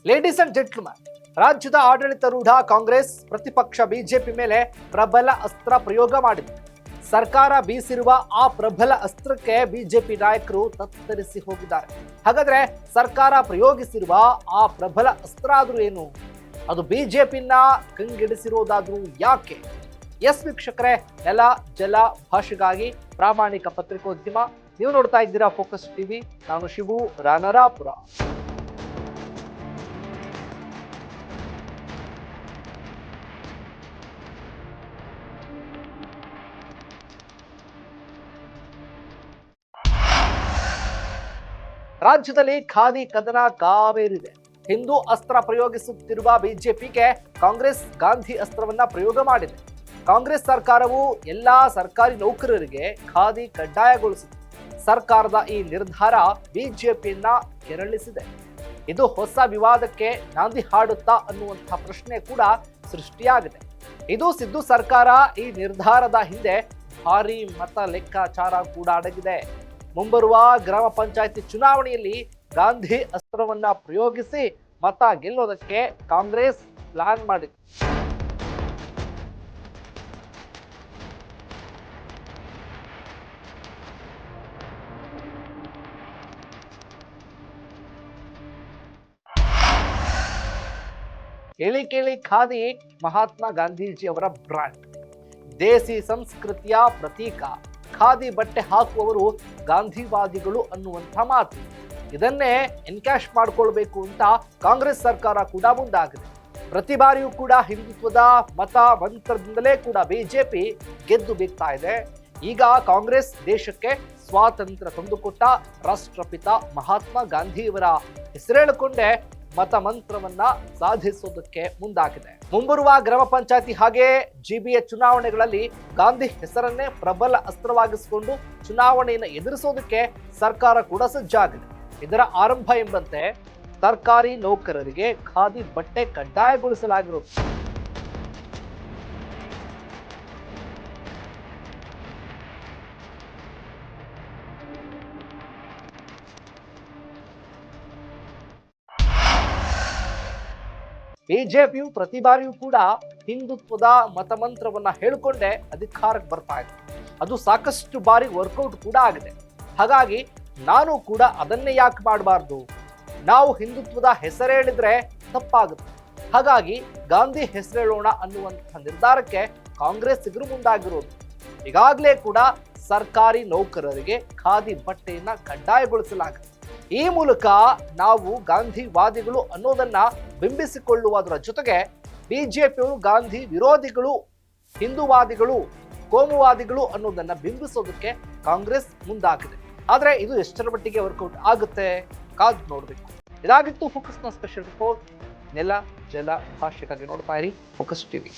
Ladies and gentleman, ರಾಜ್ಯದ ಆಡಳಿತಾರೂಢ ಕಾಂಗ್ರೆಸ್ ಪ್ರತಿಪಕ್ಷ ಬಿಜೆಪಿ ಮೇಲೆ ಪ್ರಬಲ ಅಸ್ತ್ರ ಪ್ರಯೋಗ ಮಾಡಿದೆ. ಸರ್ಕಾರ ಬೀಸಿರುವ ಆ ಪ್ರಬಲ ಅಸ್ತ್ರಕ್ಕೆ ಬಿಜೆಪಿ ನಾಯಕರು ತತ್ತರಿಸಿ ಹೋಗಿದ್ದಾರೆ. ಹಾಗಾದ್ರೆ ಸರ್ಕಾರ ಪ್ರಯೋಗಿಸಿರುವ ಆ ಪ್ರಬಲ ಅಸ್ತ್ರ ಆದ್ರೂ ಏನು? ಅದು ಬಿಜೆಪಿನ ಕಂಗೆಡಿಸಿರೋದಾದ್ರೂ ಯಾಕೆ? ಎಸ್ ವೀಕ್ಷಕರೇ, ನೆಲ ಜಲ ಭಾಷೆಗಾಗಿ ಪ್ರಾಮಾಣಿಕ ಪತ್ರಿಕೋದ್ಯಮ. ನೀವು ನೋಡ್ತಾ ಇದ್ದೀರಾ ಫೋಕಸ್ ಟಿವಿ. ನಾನು ಶಿವು ರಾನರಾಪುರ. ರಾಜ್ಯದಲ್ಲಿ ಖಾದಿ ಕದನ ಕಾವೇರಿದೆ. ಹಿಂದೂ ಅಸ್ತ್ರ ಪ್ರಯೋಗಿಸುತ್ತಿರುವ ಬಿಜೆಪಿಗೆ ಕಾಂಗ್ರೆಸ್ ಗಾಂಧಿ ಅಸ್ತ್ರವನ್ನ ಪ್ರಯೋಗ ಮಾಡಿದೆ. ಕಾಂಗ್ರೆಸ್ ಸರ್ಕಾರವು ಎಲ್ಲಾ ಸರ್ಕಾರಿ ನೌಕರರಿಗೆ ಖಾದಿ ಕಡ್ಡಾಯಗೊಳಿಸಿದೆ. ಸರ್ಕಾರದ ಈ ನಿರ್ಧಾರ ಬಿಜೆಪಿಯನ್ನ ಕೆರಳಿಸಿದೆ. ಇದು ಹೊಸ ವಿವಾದಕ್ಕೆ ನಾಂದಿ ಹಾಡುತ್ತಾ ಅನ್ನುವಂತಹ ಪ್ರಶ್ನೆ ಕೂಡ ಸೃಷ್ಟಿಯಾಗಿದೆ. ಇದು ಸಿದ್ದು ಸರ್ಕಾರ ಈ ನಿರ್ಧಾರದ ಹಿಂದೆ ಭಾರಿ ಮತ ಲೆಕ್ಕಾಚಾರ ಕೂಡ ಅಡಗಿದೆ. ಮುಂಬರುವ ಗ್ರಾಮ ಪಂಚಾಯಿತಿ ಚುನಾವಣೆಯಲ್ಲಿ ಗಾಂಧಿ ಅಸ್ತ್ರವನ್ನ ಪ್ರಯೋಗಿಸಿ ಮತ ಗೆಲ್ಲೋದಕ್ಕೆ ಕಾಂಗ್ರೆಸ್ ಪ್ಲಾನ್ ಮಾಡಿದೆ. ಕೇಳಿ ಖಾದಿ ಮಹಾತ್ಮ ಗಾಂಧೀಜಿ ಅವರ ಬ್ರಾಂಡ್, ದೇಸಿ ಸಂಸ್ಕೃತಿಯ ಪ್ರತೀಕ. ಖಾದಿ ಬಟ್ಟೆ ಹಾಕುವವರು ಗಾಂಧಿವಾದಿಗಳು ಅನ್ನುವಂಥ ಮಾತು. ಇದನ್ನೇ ಎನ್ಕ್ಯಾಶ್ ಮಾಡಿಕೊಳ್ಬೇಕು ಅಂತ ಕಾಂಗ್ರೆಸ್ ಸರ್ಕಾರ ಕೂಡ ಮುಂದಾಗಿದೆ. ಪ್ರತಿ ಬಾರಿಯೂ ಕೂಡ ಹಿಂದುತ್ವದ ಮತ ಮಂತ್ರದಿಂದಲೇ ಕೂಡ ಬಿಜೆಪಿ ಗೆದ್ದು ಬೀಗ್ತಾ ಇದೆ. ಈಗ ಕಾಂಗ್ರೆಸ್ ದೇಶಕ್ಕೆ ಸ್ವಾತಂತ್ರ್ಯ ತಂದುಕೊಟ್ಟ ರಾಷ್ಟ್ರಪಿತ ಮಹಾತ್ಮ ಗಾಂಧಿಯವರ ಹೆಸರೇಳಿಕೊಂಡೇ ಮತ ಮಂತ್ರವನ್ನ ಸಾಧಿಸೋದಕ್ಕೆ ಮುಂದಾಗಿದೆ. ಮುಂಬರುವ ಗ್ರಾಮ ಪಂಚಾಯತಿ ಹಾಗೆ ಜಿಬಿಯ ಚುನಾವಣೆಗಳಲ್ಲಿ ಗಾಂಧಿ ಹೆಸರನ್ನೇ ಪ್ರಬಲ ಅಸ್ತ್ರವಾಗಿಸಿಕೊಂಡು ಚುನಾವಣೆಯನ್ನು ಎದುರಿಸೋದಕ್ಕೆ ಸರ್ಕಾರ ಕೂಡ ಸಜ್ಜಾಗಿದೆ. ಇದರ ಆರಂಭ ಎಂಬಂತೆ ಸರ್ಕಾರಿ ನೌಕರರಿಗೆ ಖಾದಿ ಬಟ್ಟೆ ಕಡ್ಡಾಯಗೊಳಿಸಲಾಗಿರುವುದು. ಬಿಜೆಪಿಯು ಪ್ರತಿ ಬಾರಿಯೂ ಕೂಡ ಹಿಂದುತ್ವದ ಮತಮಂತ್ರವನ್ನ ಹೇಳಿಕೊಂಡೇ ಅಧಿಕಾರಕ್ಕೆ ಬರ್ತಾ ಇದೆ. ಅದು ಸಾಕಷ್ಟು ಬಾರಿ ವರ್ಕೌಟ್ ಕೂಡ ಆಗಿದೆ. ಹಾಗಾಗಿ ನಾನು ಕೂಡ ಅದನ್ನೇ ಯಾಕೆ ಮಾಡಬಾರ್ದು? ನಾವು ಹಿಂದುತ್ವದ ಹೆಸರೇಳಿದ್ರೆ ತಪ್ಪಾಗುತ್ತೆ. ಹಾಗಾಗಿ ಗಾಂಧಿ ಹೆಸರೇಳೋಣ ಅನ್ನುವಂತಹ ನಿರ್ಧಾರಕ್ಕೆ ಕಾಂಗ್ರೆಸ್ಸಿಗರು ಮುಂದಾಗಿರೋದು. ಈಗಾಗಲೇ ಕೂಡ ಸರ್ಕಾರಿ ನೌಕರರಿಗೆ ಖಾದಿ ಬಟ್ಟೆಯನ್ನ ಕಡ್ಡಾಯಗೊಳಿಸಲಾಗಿದೆ. ಈ ಮೂಲಕ ನಾವು ಗಾಂಧಿವಾದಿಗಳು ಅನ್ನೋದನ್ನ ಬಿಂಬಿಸಿಕೊಳ್ಳುವುದರ ಜೊತೆಗೆ ಬಿಜೆಪಿಯವರು ಗಾಂಧಿ ವಿರೋಧಿಗಳು, ಹಿಂದೂವಾದಿಗಳು, ಕೋಮುವಾದಿಗಳು ಅನ್ನೋದನ್ನ ಬಿಂಬಿಸೋದಕ್ಕೆ ಕಾಂಗ್ರೆಸ್ ಮುಂದಾಗಿದೆ. ಆದ್ರೆ ಇದು ಎಷ್ಟರ ಮಟ್ಟಿಗೆ ವರ್ಕೌಟ್ ಆಗುತ್ತೆ ಕಾದು ನೋಡ್ಬೇಕು. ಇದಾಗಿತ್ತು ಫೋಕಸ್ನ ಸ್ಪೆಷಲ್ ರಿಪೋರ್ಟ್. ನೆಲ ಜಲ ಭಾಷೆಗಾಗಿ ನೋಡ್ತಾ ಇರಿ ಫೋಕಸ್ ಟಿವಿ.